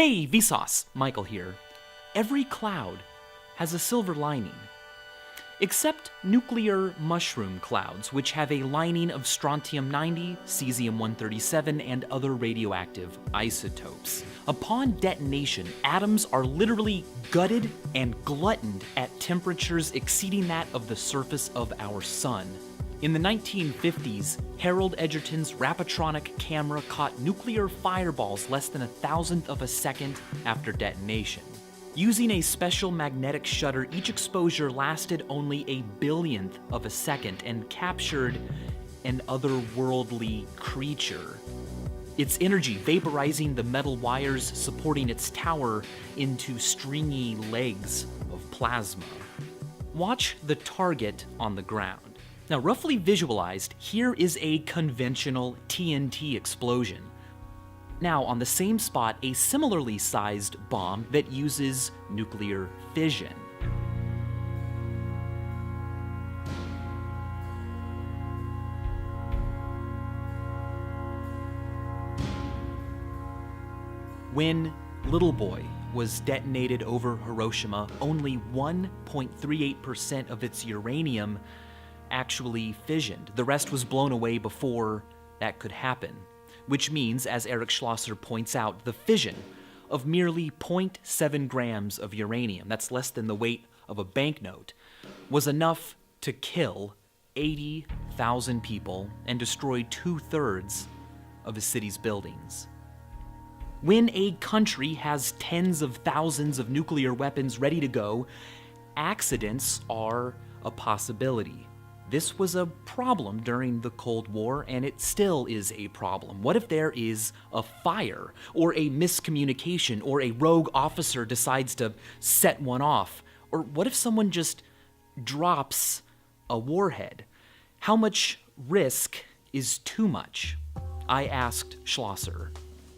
Hey, Vsauce! Michael here. Every cloud has a silver lining. Except nuclear mushroom clouds, which have a lining of strontium-90, cesium-137, and other radioactive isotopes. Upon detonation, atoms are literally gutted and gluttoned at temperatures exceeding that of the surface of our sun. In the 1950s, Harold Edgerton's Rapatronic camera caught nuclear fireballs less than 1,000th of a second after detonation. Using a special magnetic shutter, each exposure lasted only a billionth of a second and captured an otherworldly creature. Its energy vaporizing the metal wires supporting its tower into stringy legs of plasma. Watch the target on the ground. Now, roughly visualized, here is a conventional TNT explosion. Now, on the same spot, a similarly sized bomb that uses nuclear fission. When Little Boy was detonated over Hiroshima, only 1.38% of its uranium actually fissioned. The rest was blown away before that could happen. Which means, as Eric Schlosser points out, the fission of merely 0.7 grams of uranium, that's less than the weight of a banknote, was enough to kill 80,000 people and destroy 2/3 of a city's buildings. When a country has tens of thousands of nuclear weapons ready to go, accidents are a possibility. This was a problem during the Cold War, and it still is a problem. What if there is a fire, or a miscommunication, or a rogue officer decides to set one off? Or what if someone just drops a warhead? How much risk is too much? I asked Schlosser.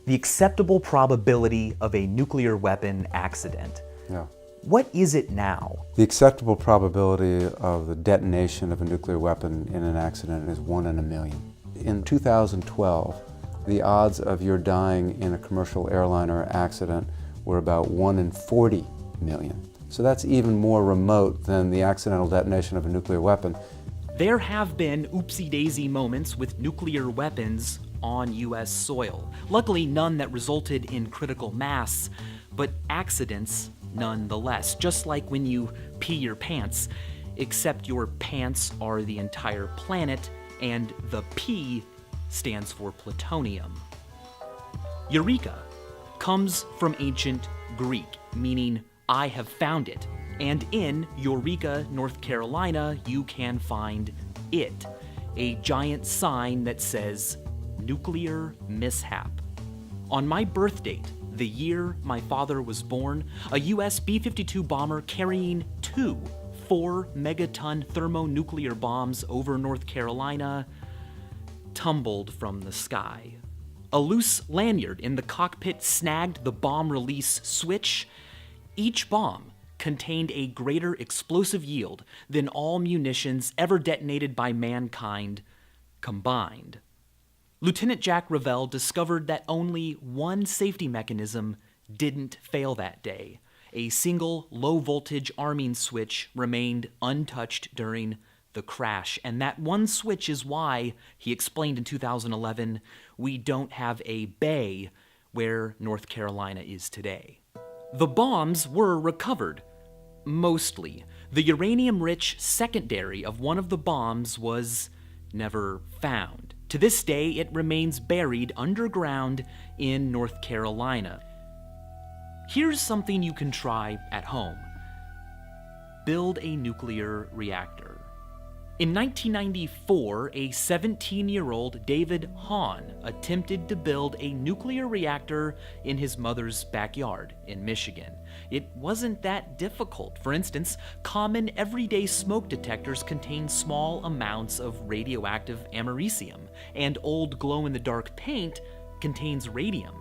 The acceptable probability of a nuclear weapon accident. Yeah. What is it now? The acceptable probability of the detonation of a nuclear weapon in an accident is 1 in a million. In 2012, the odds of your dying in a commercial airliner accident were about 1 in 40 million. So that's even more remote than the accidental detonation of a nuclear weapon. There have been oopsie-daisy moments with nuclear weapons on US soil. Luckily, none that resulted in critical mass, but accidents nonetheless, just like when you pee your pants, except your pants are the entire planet and the P stands for plutonium. Eureka comes from ancient Greek, meaning I have found it, and in Eureka, North Carolina, you can find it, a giant sign that says nuclear mishap. On my birth date, the year my father was born, a US B-52 bomber carrying 2 4-megaton thermonuclear bombs over North Carolina tumbled from the sky. A loose lanyard in the cockpit snagged the bomb release switch. Each bomb contained a greater explosive yield than all munitions ever detonated by mankind combined. Lieutenant Jack Revell discovered that only one safety mechanism didn't fail that day. A single low-voltage arming switch remained untouched during the crash, and that one switch is why, he explained in 2011, we don't have a bay where North Carolina is today. The bombs were recovered, mostly. The uranium-rich secondary of one of the bombs was never found. To this day, it remains buried underground in North Carolina. Here's something you can try at home. Build a nuclear reactor. In 1994, a 17-year-old David Hahn attempted to build a nuclear reactor in his mother's backyard in Michigan. It wasn't that difficult. For instance, common everyday smoke detectors contain small amounts of radioactive americium, and old glow-in-the-dark paint contains radium.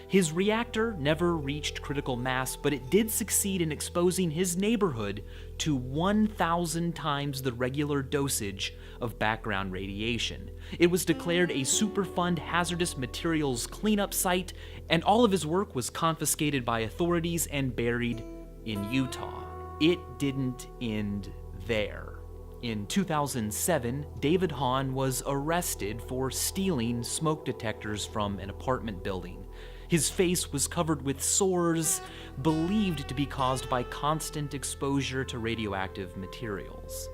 His reactor never reached critical mass, but it did succeed in exposing his neighborhood to 1,000 times the regular dosage of background radiation. It was declared a Superfund hazardous materials cleanup site, and all of his work was confiscated by authorities and buried in Utah. It didn't end there. In 2007, David Hahn was arrested for stealing smoke detectors from an apartment building. His face was covered with sores believed to be caused by constant exposure to radioactive materials.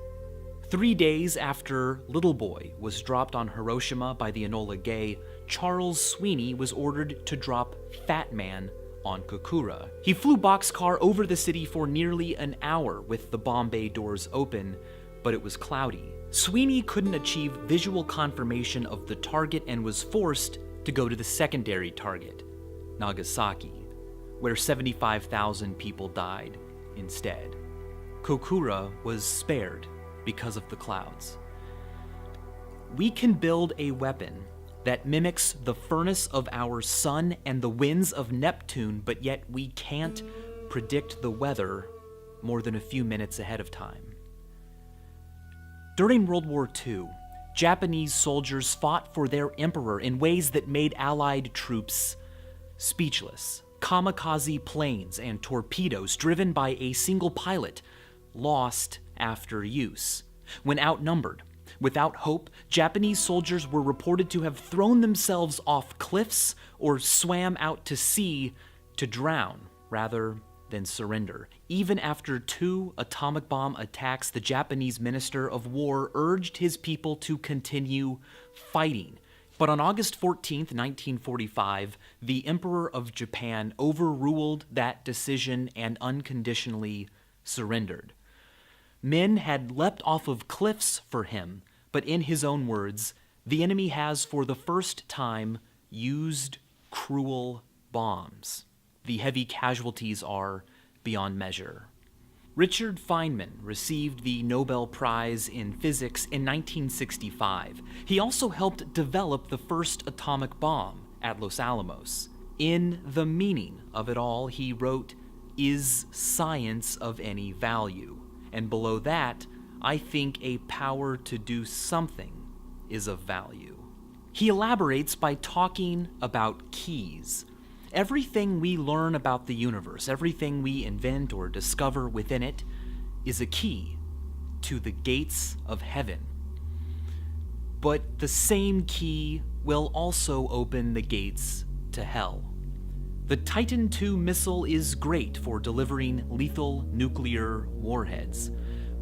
3 days after Little Boy was dropped on Hiroshima by the Enola Gay, Charles Sweeney was ordered to drop Fat Man on Kokura. He flew boxcar over the city for nearly an hour with the bomb bay doors open, but it was cloudy. Sweeney couldn't achieve visual confirmation of the target and was forced to go to the secondary target, Nagasaki, where 75,000 people died instead. Kokura was spared because of the clouds. We can build a weapon that mimics the furnace of our sun and the winds of Neptune, but yet we can't predict the weather more than a few minutes ahead of time. During World War II, Japanese soldiers fought for their emperor in ways that made Allied troops speechless. Kamikaze planes and torpedoes driven by a single pilot lost after use. When outnumbered, without hope, Japanese soldiers were reported to have thrown themselves off cliffs or swam out to sea to drown rather than surrender. Even after 2 atomic bomb attacks, the Japanese Minister of War urged his people to continue fighting. But on August 14, 1945, the Emperor of Japan overruled that decision and unconditionally surrendered. Men had leapt off of cliffs for him, but in his own words, the enemy has for the first time used cruel bombs. The heavy casualties are beyond measure. Richard Feynman received the Nobel Prize in Physics in 1965. He also helped develop the first atomic bomb at Los Alamos. In The Meaning of It All, he wrote, "Is science of any value?" And below that, "I think a power to do something is of value." He elaborates by talking about keys. Everything we learn about the universe, everything we invent or discover within it, is a key to the gates of heaven. But the same key will also open the gates to hell. The Titan II missile is great for delivering lethal nuclear warheads,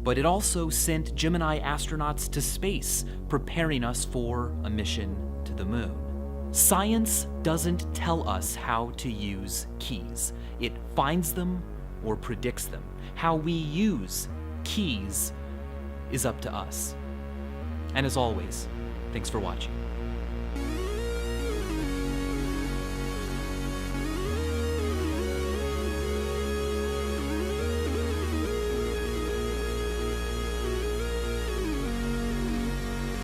but it also sent Gemini astronauts to space, preparing us for a mission to the moon. Science doesn't tell us how to use keys. It finds them or predicts them. How we use keys is up to us. And as always, thanks for watching.